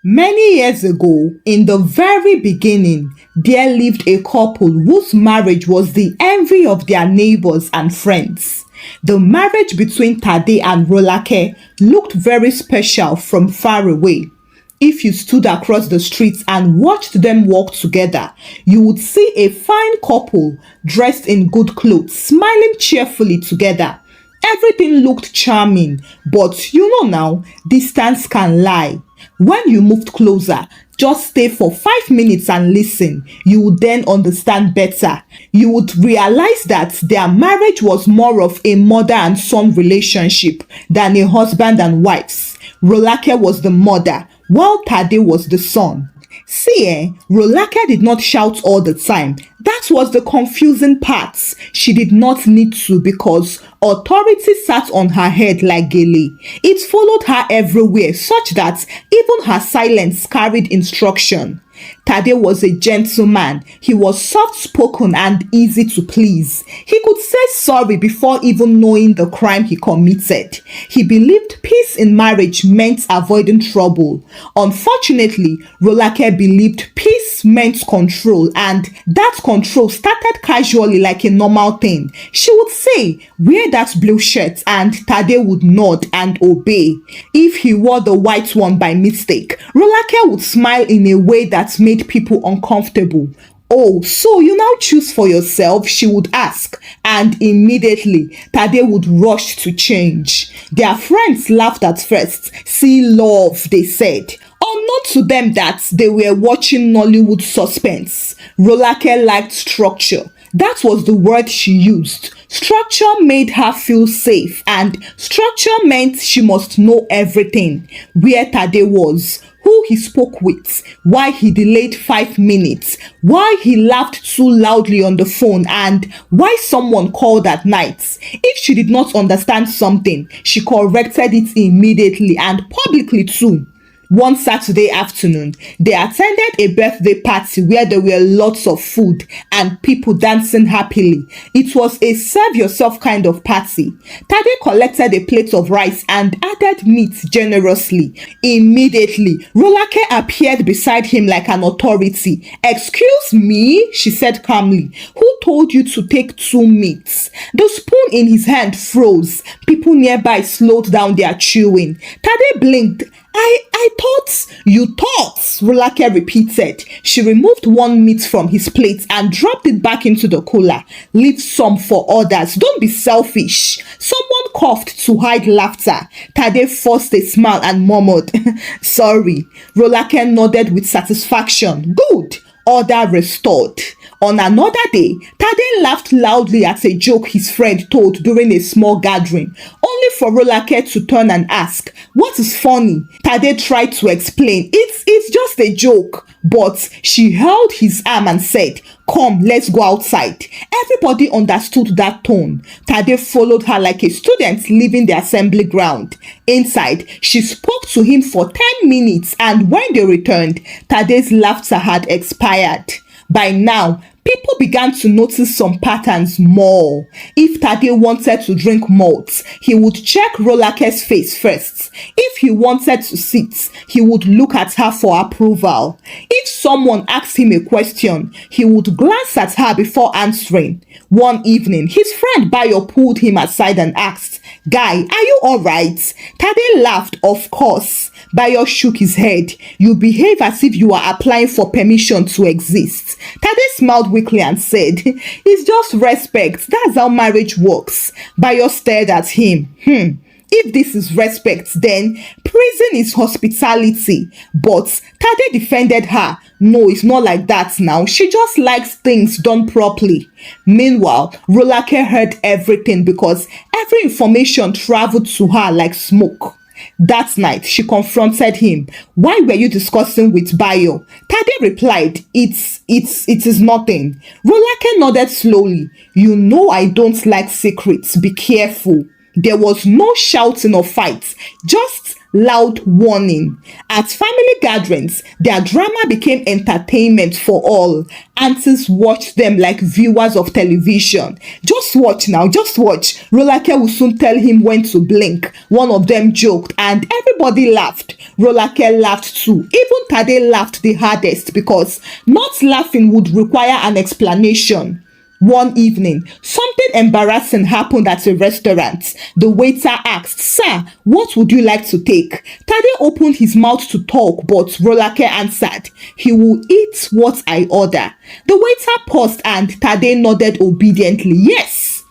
Many years ago, in the very beginning, there lived a couple whose marriage was the envy of their neighbors and friends. The marriage between Tade and Rolake looked very special from far away. If you stood across the street and watched them walk together, you would see a fine couple dressed in good clothes, smiling cheerfully together. Everything looked charming, but you know now, distance can lie. When you moved closer, just stay for 5 minutes and listen. You would then understand better. You would realize that their marriage was more of a mother and son relationship than a husband and wives. Rolake was the mother, while Tade was the son. See, Rolake did not shout all the time. That was the confusing part. She did not need to because authority sat on her head like gele. It followed her everywhere such that even her silence carried instruction. Tade was a gentleman. He was soft-spoken and easy to please. He could say sorry before even knowing the crime he committed. He believed peace in marriage meant avoiding trouble. Unfortunately, Rolake believed peace meant control, and that control started casually like a normal thing. She would say, "Wear that blue shirt," and Tade would nod and obey. If he wore the white one by mistake, Rolake would smile in a way that made people uncomfortable. "Oh, so you now choose for yourself?" she would ask, and immediately Tade would rush to change. Their friends laughed at first. "See love," they said. Unknown to them that they were watching Nollywood suspense. Rolake liked structure. That was the word she used. Structure made her feel safe, and structure meant she must know everything. Where Tade was, who he spoke with, why he delayed 5 minutes, why he laughed too loudly on the phone, and why someone called at night. If she did not understand something, she corrected it immediately and publicly too. One Saturday afternoon, they attended a birthday party where there were lots of food and people dancing happily. It was a serve-yourself kind of party. Tade collected a plate of rice and added meat generously. Immediately, Rolake appeared beside him like an authority. "Excuse me," she said calmly. "Who told you to take 2 meats?" The spoon in his hand froze. People nearby slowed down their chewing. Tade blinked. I thought." "You thought," Rolake repeated. She removed 1 meat from his plate and dropped it back into the cooler. "Leave some for others. Don't be selfish." Someone coughed to hide laughter. Tade forced a smile and murmured, "Sorry." Rolake nodded with satisfaction. "Good." Order restored. On another day, Tade laughed loudly at a joke his friend told during a small gathering, only for Rolake to turn and ask, "What is funny?" Tade tried to explain, It's just a joke." But she held his arm and said, "Come, let's go outside." Everybody understood that tone. Tade followed her like a student leaving the assembly ground. Inside, she spoke to him for 10 minutes, and when they returned, Tade's laughter had expired. By now, people began to notice some patterns more. If Tade wanted to drink malt, he would check Rolake's face first. If he wanted to sit, he would look at her for approval. If someone asked him a question, he would glance at her before answering. One evening, his friend Bayo pulled him aside and asked, "Guy, are you alright?" Tade laughed, of course. Bayo shook his head. "You behave as if you are applying for permission to exist." Tade smiled weakly and said, "It's just respect. That's how marriage works." Bayo stared at him. If this is respect, then prison is hospitality. But Tade defended her. "No, it's not like that now. She just likes things done properly." Meanwhile, Rolake heard everything because every information traveled to her like smoke. That night, she confronted him. "Why were you discussing with Bayo?" Tade replied, It is nothing." Rolake nodded slowly. "You know I don't like secrets. Be careful." There was no shouting or fight, just loud warning. At family gatherings, their drama became entertainment for all. Aunties watched them like viewers of television. Just watch now, just watch. Rolake will soon tell him when to blink. One of them joked and everybody laughed. Rolake laughed too. Even Tade laughed the hardest because not laughing would require an explanation. One evening, something embarrassing happened at a restaurant. The waiter asked, "Sir, what would you like to take?" Tade opened his mouth to talk, but Rolake answered, "He will eat what I order." The waiter paused and Tade nodded obediently, "Yes."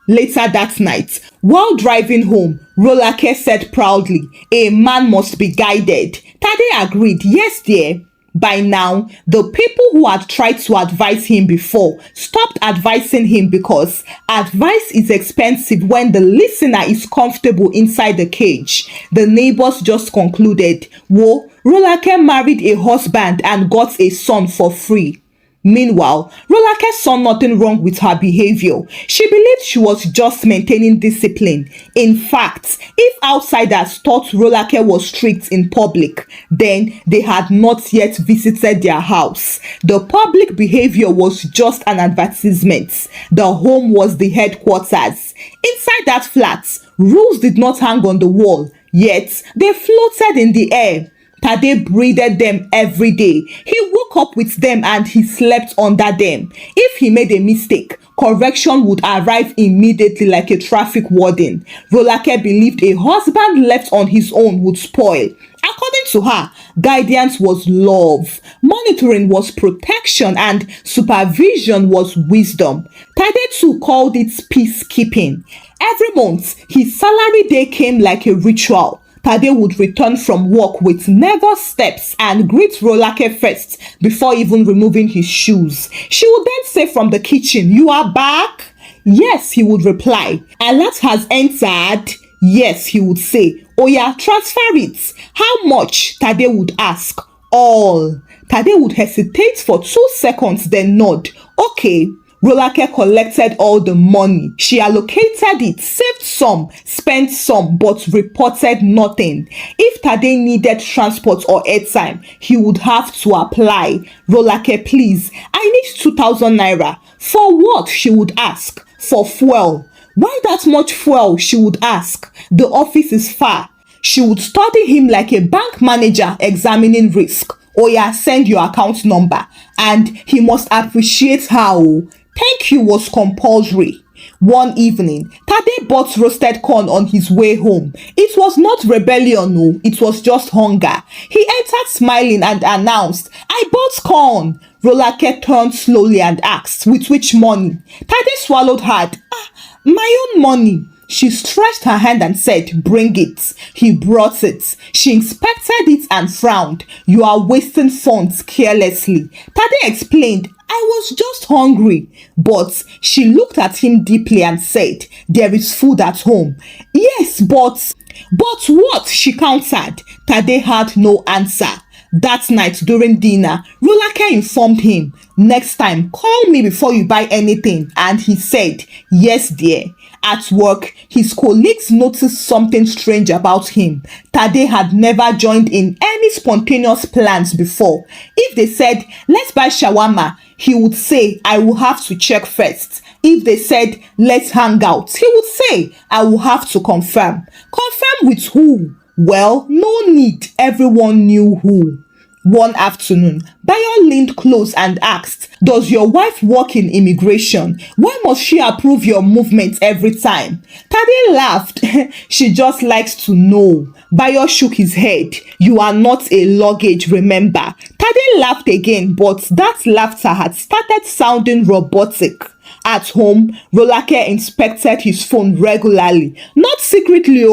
Later that night, while driving home, Rolake said proudly, "A man must be guided." Tade agreed, "Yes, dear." By now, the people who had tried to advise him before stopped advising him because advice is expensive when the listener is comfortable inside the cage. The neighbors just concluded, "Whoa, Rolake married a husband and got a son for free." Meanwhile, Rolake saw nothing wrong with her behavior. She believed she was just maintaining discipline. In fact, if outsiders thought Rolake was strict in public, then they had not yet visited their house. The public behavior was just an advertisement. The home was the headquarters. Inside that flat, rules did not hang on the wall, yet they floated in the air. Tade breathed them every day. He woke up with them and he slept under them. If he made a mistake, correction would arrive immediately like a traffic warden. Rolake believed a husband left on his own would spoil. According to her, guidance was love, monitoring was protection, and supervision was wisdom. Tade too called it peacekeeping. Every month, his salary day came like a ritual. Tade would return from work with nervous steps and greet Rolake first before even removing his shoes. She would then say from the kitchen, "You are back?" "Yes," he would reply. "Alert has entered." "Yes," he would say. "Oya, transfer it." "How much?" Tade would ask. "All." Tade would hesitate for 2 seconds, then nod. "Okay." Rolake collected all the money. She allocated it, saved some, spent some, but reported nothing. If Tade needed transport or airtime, he would have to apply. "Rolake, please, I need 2,000 naira. "For what?" she would ask. "For fuel." "Why that much fuel?" she would ask. "The office is far." She would study him like a bank manager examining risk. "Oya, send your account number." And he must appreciate how. Thank you was compulsory. One evening, Tade bought roasted corn on his way home. It was not rebellion, no, it was just hunger. He entered smiling and announced, "I bought corn." Rolake turned slowly and asked, "With which money?" Tade swallowed hard. "My own money." She stretched her hand and said, "Bring it." He brought it. She inspected it and frowned. "You are wasting funds carelessly." Tade explained, "I was just hungry." But she looked at him deeply and said, "There is food at home." "Yes, but what?" she countered. Tade had no answer. That night during dinner, Rolake informed him, "Next time, call me before you buy anything." And he said, "Yes, dear." At work, his colleagues noticed something strange about him. Tade had never joined in any spontaneous plans before. If they said, "Let's buy shawarma," he would say, "I will have to check first." If they said, "Let's hang out," he would say, "I will have to confirm." Confirm with who? Well, no need. Everyone knew who. One afternoon, Bayo leaned close and asked, "Does your wife work in immigration? Why must she approve your movements every time?" Tade laughed. "She just likes to know." Bayo shook his head. "You are not a luggage, remember." Tade laughed again, but that laughter had started sounding robotic. At home, Rolake inspected his phone regularly. Not secretly,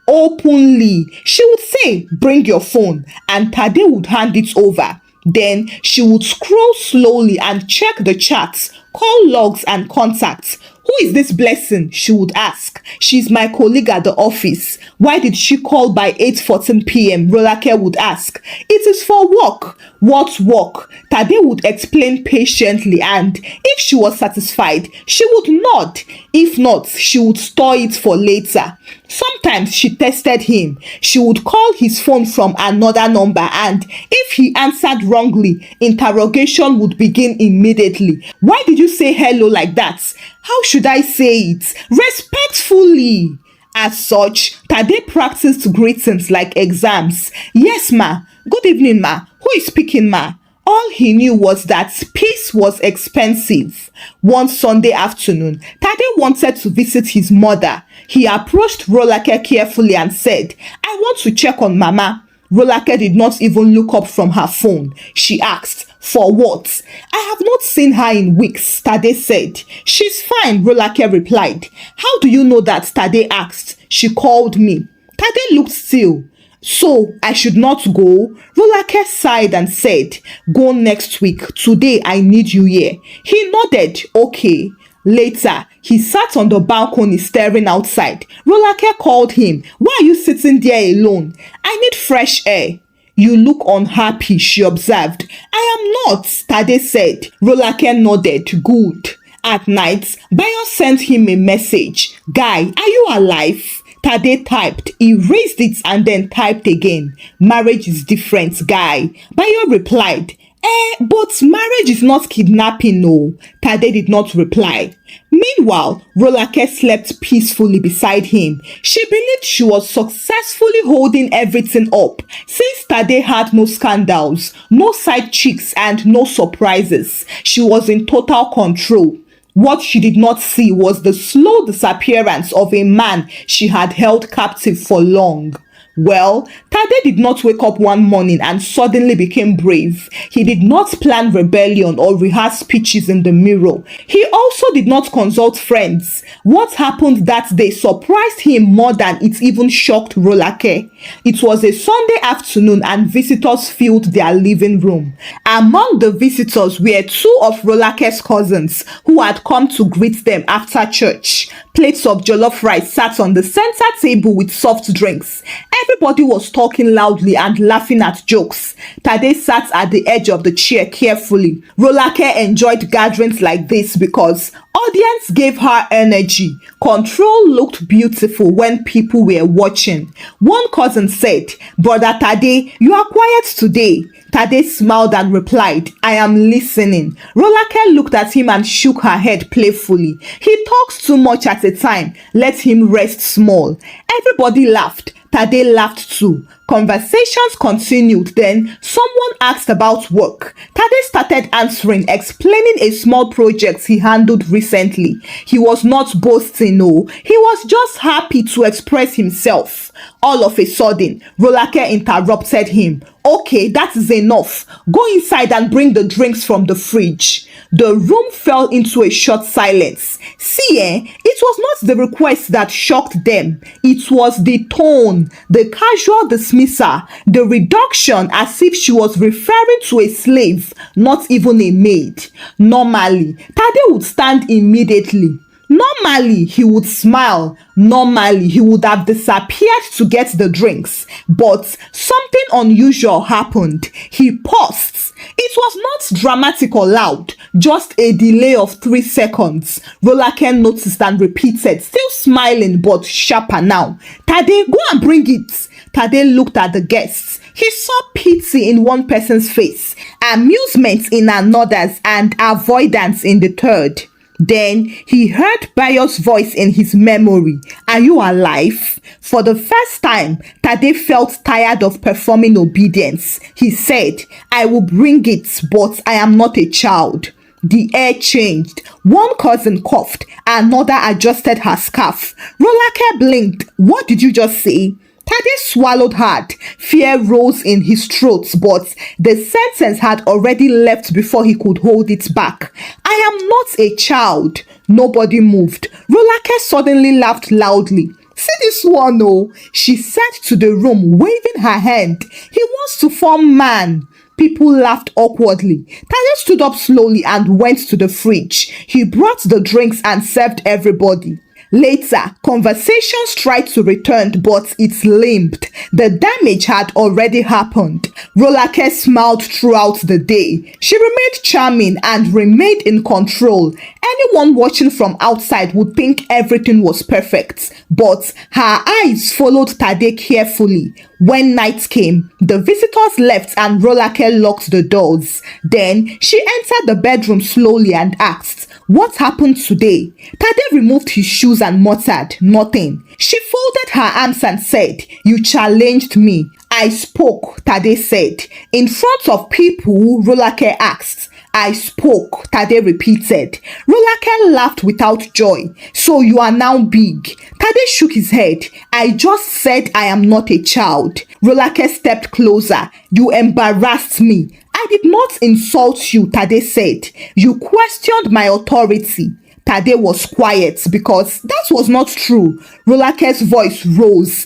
openly. She would say, "Bring your phone," and Tade would hand it over. Then she would scroll slowly and check the chats, call logs and contacts. "Who is this Blessing?" she would ask. "She's my colleague at the office." "Why did she call by 8:14 p.m.? Rolake would ask. "It is for work." "What work?" Tade would explain patiently, and if she was satisfied, she would nod. If not, she would store it for later. Sometimes she tested him. She would call his phone from another number, and if he answered wrongly, interrogation would begin immediately. Why did you say hello like that? How should I say it? Respectfully. As such, Tade practiced greetings like exams. Yes, ma. Good evening, ma. Who is speaking, ma? All he knew was that peace was expensive. One Sunday afternoon, Tade wanted to visit his mother. He approached Rolake carefully and said, I want to check on Mama. Rolake did not even look up from her phone. She asked, for what? I have not seen her in weeks, Tade said. She's fine, Rolake replied. How do you know that? Tade asked. She called me. Tade looked still. So, I should not go? Rolake sighed and said, go next week. Today, I need you here. He nodded, okay. Later, he sat on the balcony staring outside. Rolake called him. Why are you sitting there alone? I need fresh air. You look unhappy, she observed. I am not, Tade said. Rolake nodded, good. At night, Bayo sent him a message. Guy, are you alive? Tade typed, erased it and then typed again. Marriage is different, guy. Bayo replied, but marriage is not kidnapping, no. Tade did not reply. Meanwhile, Rolake slept peacefully beside him. She believed she was successfully holding everything up. Since Tade had no scandals, no side chicks, and no surprises, she was in total control. What she did not see was the slow disappearance of a man she had held captive for long. Well, Tade did not wake up one morning and suddenly became brave. He did not plan rebellion or rehearse speeches in the mirror. He also did not consult friends. What happened that day surprised him more than it even shocked Rolake. It was a Sunday afternoon and visitors filled their living room. Among the visitors were two of Rolake's cousins who had come to greet them after church. Plates of jollof rice sat on the center table with soft drinks. Everybody was talking loudly and laughing at jokes. Tade sat at the edge of the chair carefully. Rolake enjoyed gatherings like this because audience gave her energy. Control looked beautiful when people were watching. One cousin said, Brother Tade, you are quiet today. Tade smiled and replied, I am listening. Rolake looked at him and shook her head playfully. He talks too much at a time. Let him rest small. Everybody laughed. Tade laughed too. Conversations continued. Then someone asked about work. Tade started answering, explaining a small project he handled recently. He was not boasting, no. He was just happy to express himself. All of a sudden, Rolake interrupted him. Okay, that is enough. Go inside and bring the drinks from the fridge. The room fell into a short silence. See, it was not the request that shocked them. It was the tone, the casual dismissal, the reduction as if she was referring to a slave, not even a maid. Normally, Tade would stand immediately. Normally, he would smile. Normally, he would have disappeared to get the drinks. But something unusual happened. He paused. It was not dramatic or loud, just a delay of 3 seconds. Rolake noticed and repeated, still smiling but sharper now. Tade, go and bring it. Tade looked at the guests. He saw pity in one person's face, amusement in another's, and avoidance in the third. Then he heard Bayo's voice in his memory. Are you alive? For the first time, Tade felt tired of performing obedience. He said, I will bring it, but I am not a child. The air changed. One cousin coughed, another adjusted her scarf. Rolake blinked. What did you just say? Tade swallowed hard. Fear rose in his throat, but the sentence had already left before he could hold it back. I am not a child. Nobody moved. Rolake suddenly laughed loudly. See this one, oh, she said to the room, waving her hand. He wants to form man. People laughed awkwardly. Tade stood up slowly and went to the fridge. He brought the drinks and served everybody. Later, conversations tried to return, but it limped. The damage had already happened. Rolake smiled throughout the day. She remained charming and remained in control. Anyone watching from outside would think everything was perfect, but her eyes followed Tade carefully. When night came, the visitors left and Rolake locked the doors. Then she entered the bedroom slowly and asked, "What happened today?" Tade removed his shoes and muttered, "Nothing." She folded her arms and said, "You challenged me." "I spoke," Tade said. "In front of people?" Rolake asked. "I spoke," Tade repeated. Rolake laughed without joy. "So you are now big." Tade shook his head. "I just said I am not a child." Rolake stepped closer. "You embarrassed me." "I did not insult you," Tade said. "You questioned my authority." Tade was quiet because that was not true. Rolake's voice rose.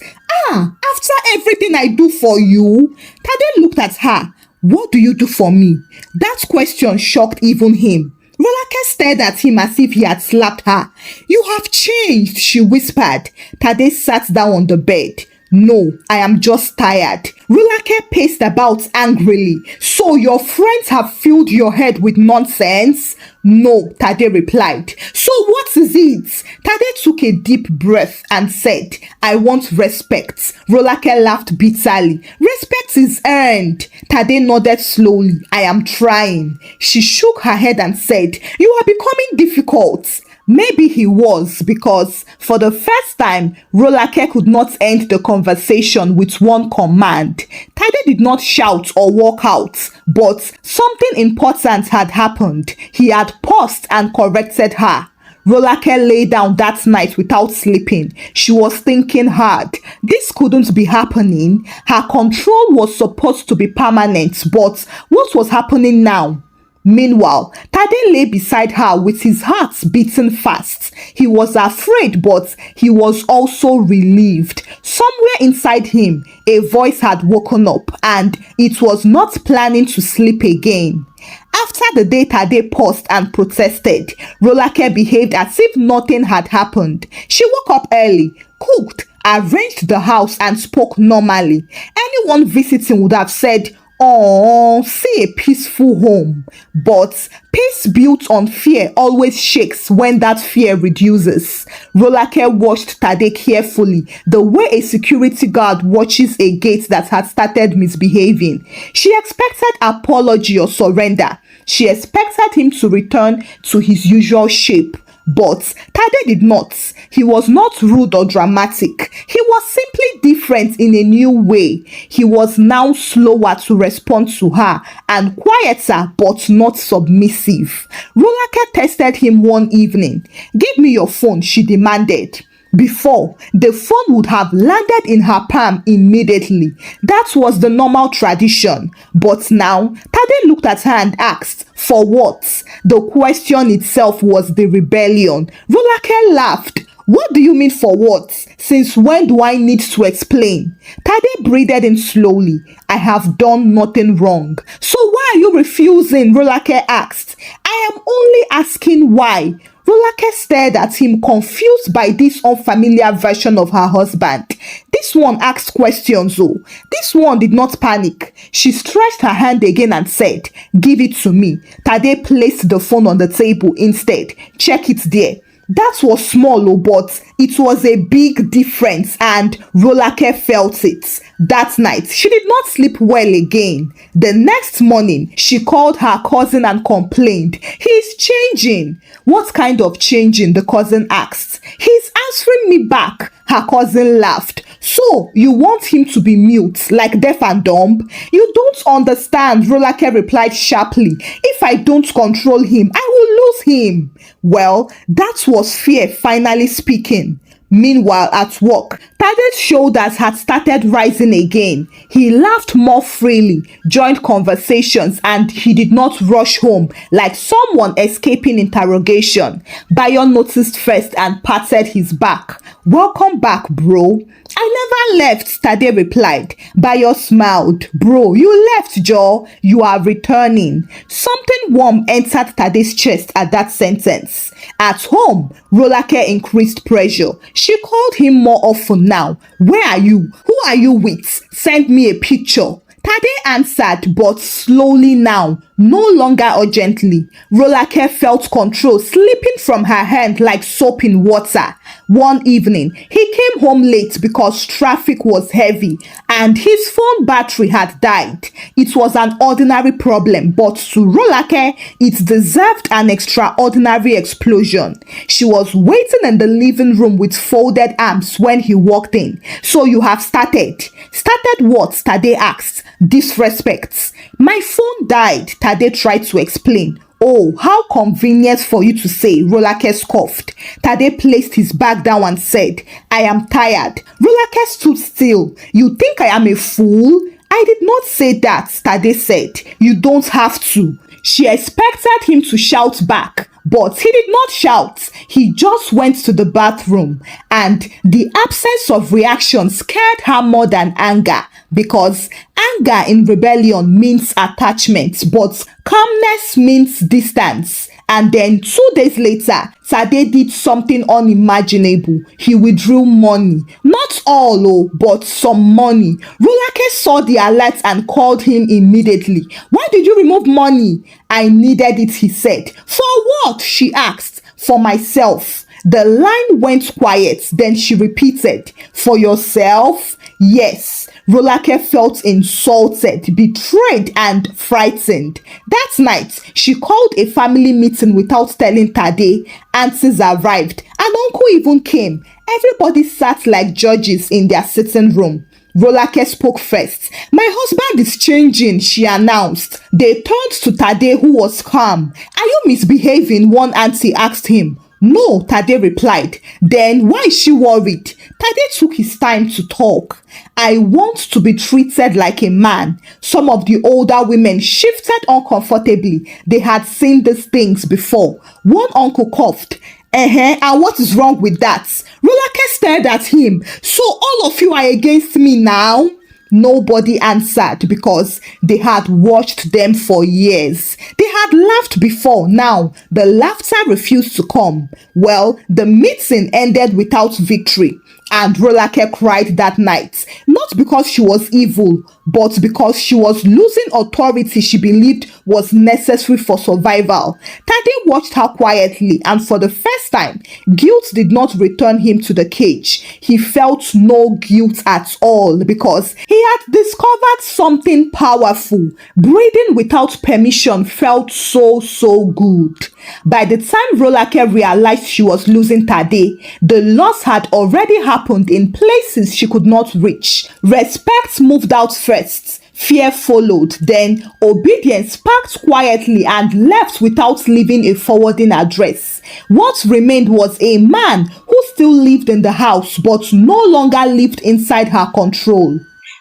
After everything I do for you?" Tade looked at her. "What do you do for me?" That question shocked even him. Rolake stared at him as if he had slapped her. "You have changed," she whispered. Tade sat down on the bed. "No, I am just tired." Rolake paced about angrily. "So your friends have filled your head with nonsense?" "No," Tade replied. "So what is it?" Tade took a deep breath and said, "I want respect." Rolake laughed bitterly. "Respect is earned." Tade nodded slowly. "I am trying." She shook her head and said, "You are becoming difficult." Maybe he was, because for the first time, Rolake could not end the conversation with one command. Tade did not shout or walk out, but something important had happened. He had paused and corrected her. Rolake lay down that night without sleeping. She was thinking hard. This couldn't be happening. Her control was supposed to be permanent, but what was happening now? Meanwhile, Tade lay beside her with his heart beating fast. He was afraid, but he was also relieved. Somewhere inside him, a voice had woken up, and it was not planning to sleep again. After the day Tade paused and protested, Rolake behaved as if nothing had happened. She woke up early, cooked, arranged the house, and spoke normally. Anyone visiting would have said, "Oh, see a peaceful home." But peace built on fear always shakes when that fear reduces. Rolake watched Tade carefully, the way a security guard watches a gate that had started misbehaving. She expected apology or surrender. She expected him to return to his usual shape. But Tade did not. He was not rude or dramatic. He was simply different in a new way. He was now slower to respond to her and quieter but not submissive. Rolake tested him one evening. "Give me your phone," she demanded. Before, the phone would have landed in her palm immediately. That was the normal tradition. But now, Tade looked at her and asked, "For what?" The question itself was the rebellion. Rolake laughed. "What do you mean for what? Since when do I need to explain?" Tade breathed in slowly. "I have done nothing wrong." "So why are you refusing?" Rolake asked. "I am only asking why." Rolake stared at him, confused by this unfamiliar version of her husband. This one asked questions, though. This one did not panic. She stretched her hand again and said, "Give it to me." Tade placed the phone on the table instead. "Check it there." That was small, but it was a big difference, and Rolake felt it. That night, she did not sleep well again. The next morning, she called her cousin and complained, "He's changing." "What kind of changing?" the cousin asked. "He's answering me back." Her cousin laughed. "So, you want him to be mute, like deaf and dumb?" "You don't understand," Rolake replied sharply. "If I don't control him, I will lose him." Well, that was fear finally speaking. Meanwhile, at work, Tade's shoulders had started rising again. He laughed more freely, joined conversations, and he did not rush home like someone escaping interrogation. Bayo noticed first and patted his back. "Welcome back, bro." I never left, Tade replied. Bayo smiled. Bro, you left, Joe. You are returning. Something warm entered Tade's chest at that sentence. At home, Rolake increased pressure. She called him more often now. Where are you? Who are you with? Send me a picture. Tade answered, but slowly now, no longer urgently. Rolake felt control slipping from her hand like soap in water. One evening, he came home late because traffic was heavy and his phone battery had died. It was an ordinary problem, but to Rolake, it deserved an extraordinary explosion. She was waiting in the living room with folded arms when he walked in. So you have started. Started what? Tade asked. Disrespects. My phone died, Tade tried to explain. Oh, how convenient for you to say, Rolake scoffed. Tade placed his bag down and said, I am tired. Rolake stood still. You think I am a fool? I did not say that, Tade said. You don't have to. She expected him to shout back, but he did not shout. He just went to the bathroom, and the absence of reaction scared her more than anger, because anger in rebellion means attachment, but calmness means distance. And then 2 days later, Tade did something unimaginable. He withdrew money. Not all, oh, but some money. Rolake saw the alert and called him immediately. Why did you remove money? I needed it, he said. For what? She asked. For myself. The line went quiet. Then she repeated, for yourself? Yes. Rolake felt insulted, betrayed, and frightened. That night, she called a family meeting without telling Tade. Aunties arrived, and uncle even came. Everybody sat like judges in their sitting room. Rolake spoke first. My husband is changing, she announced. They turned to Tade, who was calm. Are you misbehaving? One auntie asked him. No, Tade replied. Then why is she worried? Tade took his time to talk. I want to be treated like a man. Some of the older women shifted uncomfortably. They had seen these things before. One uncle coughed. And what is wrong with that? Rolake stared at him. So all of you are against me now? Nobody answered because they had watched them for years. They had laughed before. Now, the laughter refused to come. Well, the meeting ended without victory. And Rolake cried that night, not because she was evil, but because she was losing authority she believed was necessary for survival. Tade watched her quietly, and for the first time, guilt did not return him to the cage. He felt no guilt at all because he had discovered something powerful. Breathing without permission felt so good. By the time Rolake realized she was losing Tade, the loss had already happened in places she could not reach. Respect moved out first. Fear followed. Then obedience parked quietly and left without leaving a forwarding address. What remained was a man who still lived in the house but no longer lived inside her control.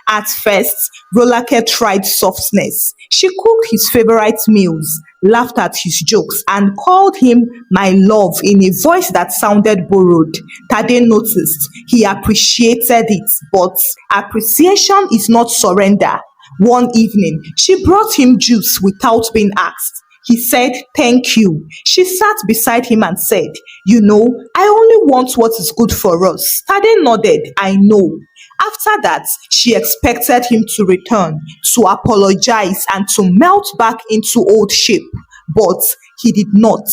At first, Rolake tried softness. She cooked his favorite meals, laughed at his jokes, and called him my love in a voice that sounded borrowed. Tade noticed. He appreciated it, but appreciation is not surrender. One evening, she brought him juice without being asked. He said, thank you. She sat beside him and said, you know, I only want what is good for us. Tade nodded, I know. After that, she expected him to return, to apologize, and to melt back into old shape. But he did not.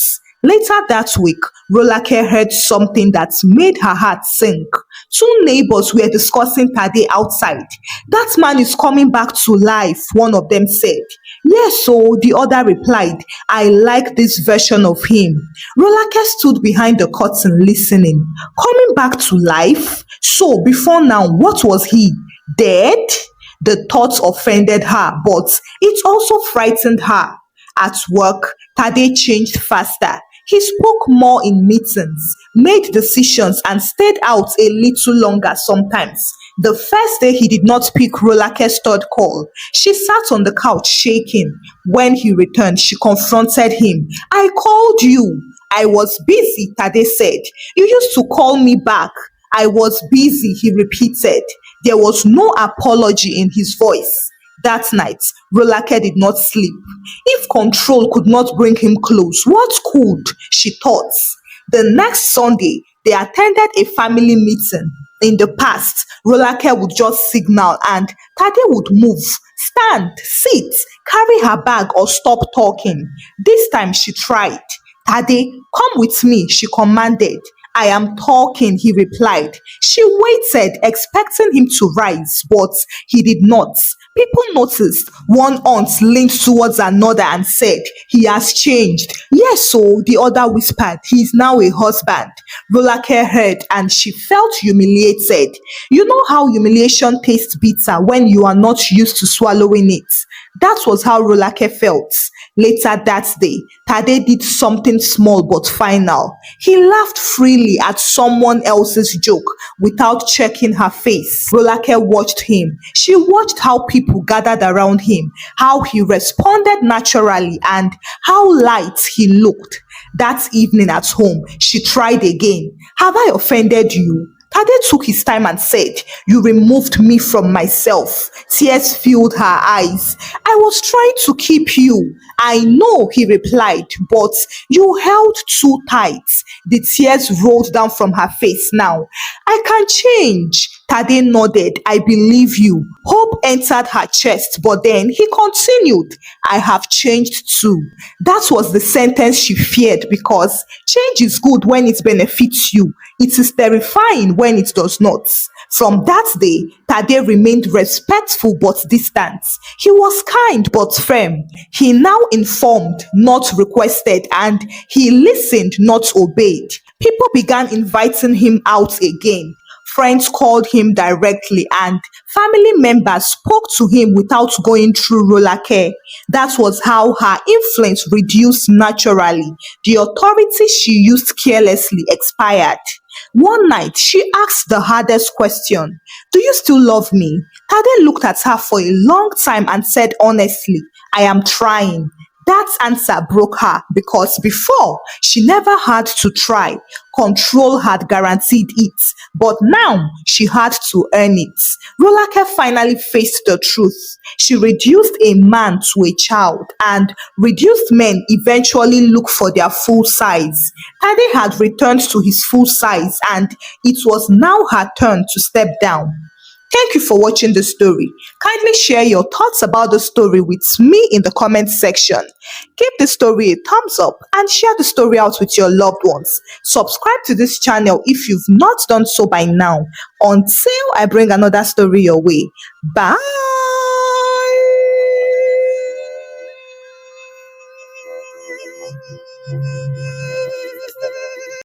Later that week, Rolake heard something that made her heart sink. Two neighbors were discussing Tade outside. That man is coming back to life, one of them said. Yes, so the other replied, I like this version of him. Rolake stood behind the curtain listening. Coming back to life? So before now, what was he? Dead? The thought offended her, but it also frightened her. At work, Tade changed faster. He spoke more in meetings, made decisions, and stayed out a little longer sometimes. The first day he did not pick Rolake's third call. She sat on the couch shaking. When he returned, she confronted him. I called you. I was busy, Tade said. You used to call me back. I was busy, he repeated. There was no apology in his voice. That night, Rolake did not sleep. If control could not bring him close, what could? She thought. The next Sunday, they attended a family meeting. In the past, Rolake would just signal and Tade would move, stand, sit, carry her bag or stop talking. This time she tried. Tade, come with me, she commanded. I am talking, he replied. She waited, expecting him to rise, but he did not. People noticed. One aunt leaned towards another and said, he has changed. Yes, so the other whispered, he is now a husband. Rolake heard and she felt humiliated. You know how humiliation tastes bitter when you are not used to swallowing it. That was how Rolake felt. Later that day, Tade did something small but final. He laughed freely at someone else's joke without checking her face. Rolake watched him. She watched how people gathered around him, how he responded naturally, and how light he looked. That evening at home, she tried again. Have I offended you? Tade took his time and said, you removed me from myself. Tears filled her eyes. I was trying to keep you. I know, he replied, but you held too tight. The tears rolled down from her face now. I can change. Tade nodded. I believe you. Hope entered her chest, but then he continued. I have changed too. That was the sentence she feared because change is good when it benefits you. It is terrifying when it does not. From that day, Tade remained respectful but distant. He was kind but firm. He now informed, not requested, and he listened, not obeyed. People began inviting him out again. Friends called him directly and family members spoke to him without going through Rolake. That was how her influence reduced naturally. The authority she used carelessly expired. One night, she asked the hardest question. Do you still love me? Tade looked at her for a long time and said honestly, I am trying. That answer broke her because before she never had to try. Control had guaranteed it, but now she had to earn it. Rolake finally faced the truth. She reduced a man to a child, and reduced men eventually look for their full size. Tade had returned to his full size, and it was now her turn to step down. Thank you for watching the story. Kindly share your thoughts about the story with me in the comment section. Give the story a thumbs up and share the story out with your loved ones. Subscribe to this channel if you've not done so by now. Until I bring another story your way. Bye.